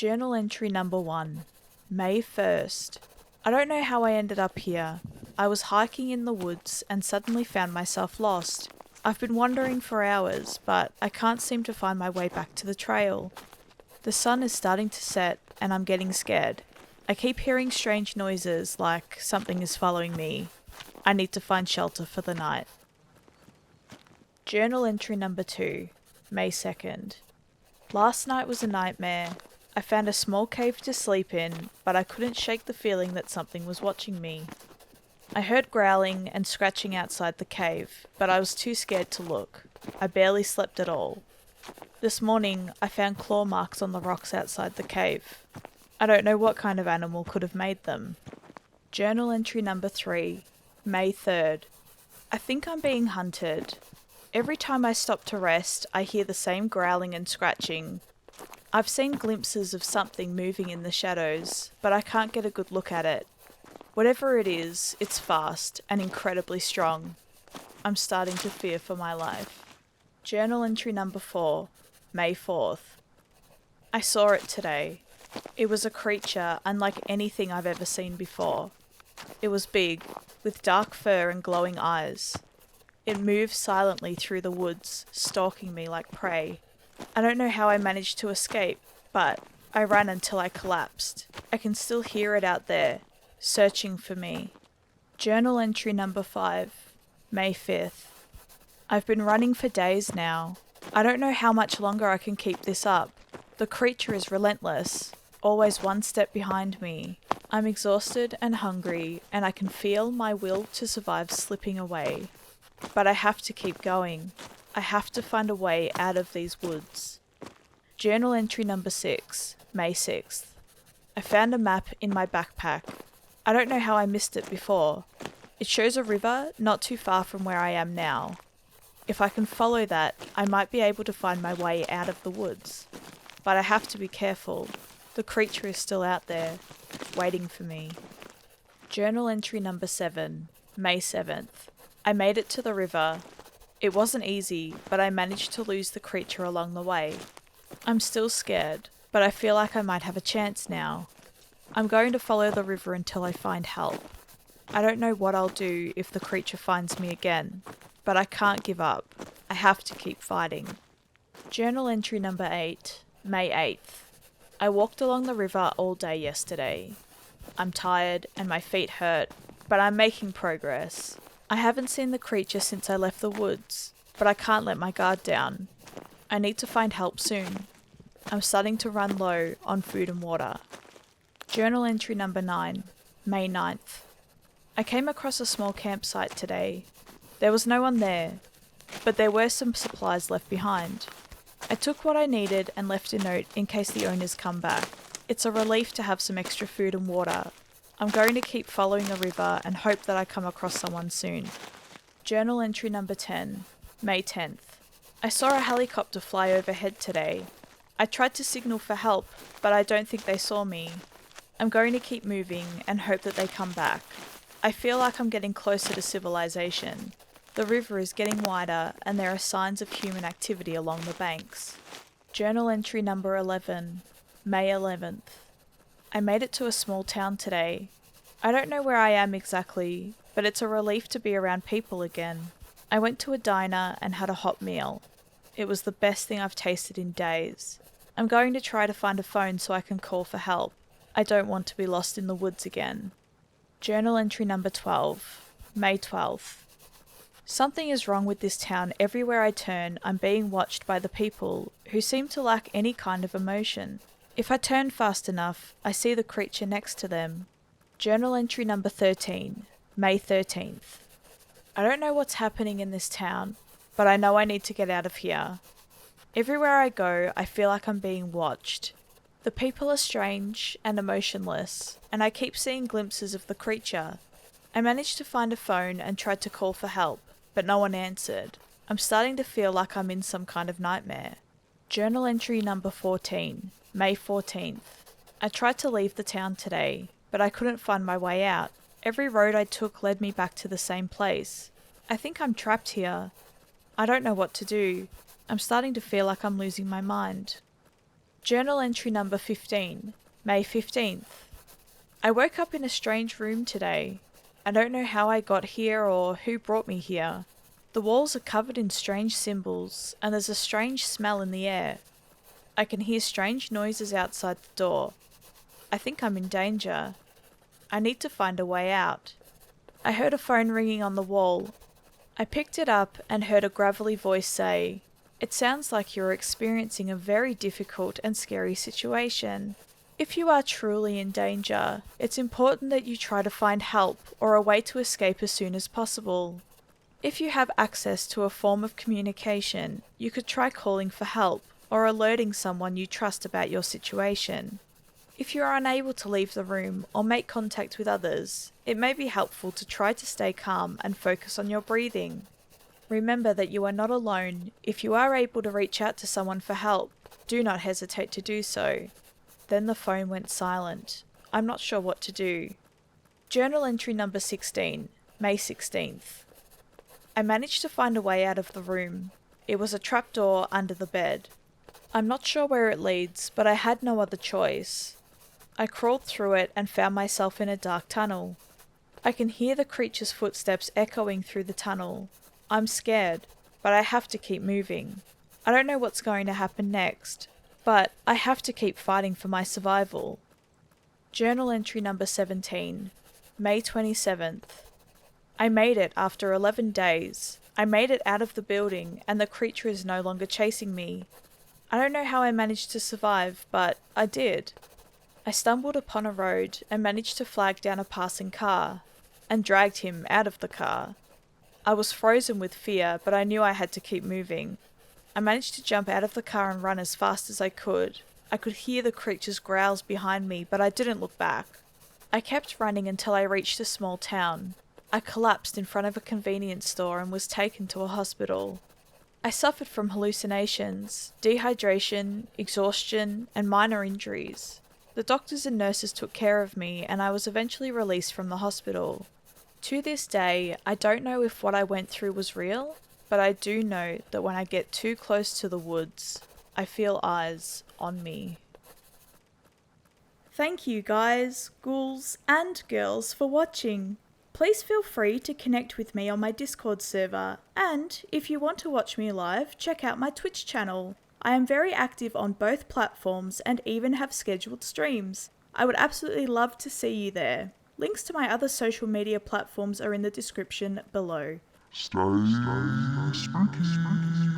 Journal entry number 1, May 1st. I don't know how I ended up here. I was hiking in the woods and suddenly found myself lost. I've been wandering for hours, but I can't seem to find my way back to the trail. The sun is starting to set and I'm getting scared. I keep hearing strange noises like something is following me. I need to find shelter for the night. Journal entry number 2, May 2nd. Last night was a nightmare. I found a small cave to sleep in, but I couldn't shake the feeling that something was watching me. I heard growling and scratching outside the cave, but I was too scared to look. I barely slept at all. This morning, I found claw marks on the rocks outside the cave. I don't know what kind of animal could have made them. Journal entry number 3, May 3rd. I think I'm being hunted. Every time I stop to rest, I hear the same growling and scratching. I've seen glimpses of something moving in the shadows, but I can't get a good look at it. Whatever it is, it's fast and incredibly strong. I'm starting to fear for my life. Journal entry number 4, May 4th. I saw it today. It was a creature unlike anything I've ever seen before. It was big, with dark fur and glowing eyes. It moved silently through the woods, stalking me like prey. I don't know how I managed to escape, but I ran until I collapsed. I can still hear it out there, searching for me. Journal entry number 5, May 5th. I've been running for days now. I don't know how much longer I can keep this up. The creature is relentless, always one step behind me. I'm exhausted and hungry, and I can feel my will to survive slipping away. But I have to keep going. I have to find a way out of these woods. Journal entry number 6, May 6th. I found a map in my backpack. I don't know how I missed it before. It shows a river not too far from where I am now. If I can follow that, I might be able to find my way out of the woods. But I have to be careful. The creature is still out there, waiting for me. Journal entry number 7, May 7th. I made it to the river. It wasn't easy, but I managed to lose the creature along the way. I'm still scared, but I feel like I might have a chance now. I'm going to follow the river until I find help. I don't know what I'll do if the creature finds me again, but I can't give up. I have to keep fighting. Journal entry number 8, May 8th. I walked along the river all day yesterday. I'm tired and my feet hurt, but I'm making progress. I haven't seen the creature since I left the woods, but I can't let my guard down. I need to find help soon. I'm starting to run low on food and water. Journal entry number 9, May 9th. I came across a small campsite today. There was no one there, but there were some supplies left behind. I took what I needed and left a note in case the owners come back. It's a relief to have some extra food and water. I'm going to keep following the river and hope that I come across someone soon. Journal entry number 10, May 10th. I saw a helicopter fly overhead today. I tried to signal for help, but I don't think they saw me. I'm going to keep moving and hope that they come back. I feel like I'm getting closer to civilization. The river is getting wider and there are signs of human activity along the banks. Journal entry number 11, May 11th. I made it to a small town today. I don't know where I am exactly, but it's a relief to be around people again. I went to a diner and had a hot meal. It was the best thing I've tasted in days. I'm going to try to find a phone so I can call for help. I don't want to be lost in the woods again. Journal entry number 12, May 12th. Something is wrong with this town. Everywhere I turn, I'm being watched by the people who seem to lack any kind of emotion. If I turn fast enough, I see the creature next to them. Journal entry number 13, May 13th. I don't know what's happening in this town, but I know I need to get out of here. Everywhere I go, I feel like I'm being watched. The people are strange and emotionless, and I keep seeing glimpses of the creature. I managed to find a phone and tried to call for help, but no one answered. I'm starting to feel like I'm in some kind of nightmare. Journal entry number 14, May 14th. I tried to leave the town today, but I couldn't find my way out. Every road I took led me back to the same place. I think I'm trapped here. I don't know what to do. I'm starting to feel like I'm losing my mind. Journal entry number 15, May 15th. I woke up in a strange room today. I don't know how I got here or who brought me here. The walls are covered in strange symbols, and there's a strange smell in the air. I can hear strange noises outside the door. I think I'm in danger. I need to find a way out. I heard a phone ringing on the wall. I picked it up and heard a gravelly voice say, "It sounds like you're experiencing a very difficult and scary situation. If you are truly in danger, it's important that you try to find help or a way to escape as soon as possible. If you have access to a form of communication, you could try calling for help or alerting someone you trust about your situation. If you are unable to leave the room or make contact with others, it may be helpful to try to stay calm and focus on your breathing. Remember that you are not alone. If you are able to reach out to someone for help, do not hesitate to do so." Then the phone went silent. I'm not sure what to do. Journal entry number 16, May 16th. I managed to find a way out of the room. It was a trapdoor under the bed. I'm not sure where it leads, but I had no other choice. I crawled through it and found myself in a dark tunnel. I can hear the creature's footsteps echoing through the tunnel. I'm scared, but I have to keep moving. I don't know what's going to happen next, but I have to keep fighting for my survival. Journal entry number 17, May 27th. I made it after 11 days. I made it out of the building and the creature is no longer chasing me. I don't know how I managed to survive, but I did. I stumbled upon a road and managed to flag down a passing car and dragged him out of the car. I was frozen with fear, but I knew I had to keep moving. I managed to jump out of the car and run as fast as I could. I could hear the creature's growls behind me, but I didn't look back. I kept running until I reached a small town. I collapsed in front of a convenience store and was taken to a hospital. I suffered from hallucinations, dehydration, exhaustion, and minor injuries. The doctors and nurses took care of me, and I was eventually released from the hospital. To this day, I don't know if what I went through was real, but I do know that when I get too close to the woods, I feel eyes on me. Thank you guys, ghouls and girls for watching. Please feel free to connect with me on my Discord server, and if you want to watch me live, check out my Twitch channel. I am very active on both platforms and even have scheduled streams. I would absolutely love to see you there. Links to my other social media platforms are in the description below. Stay spooky.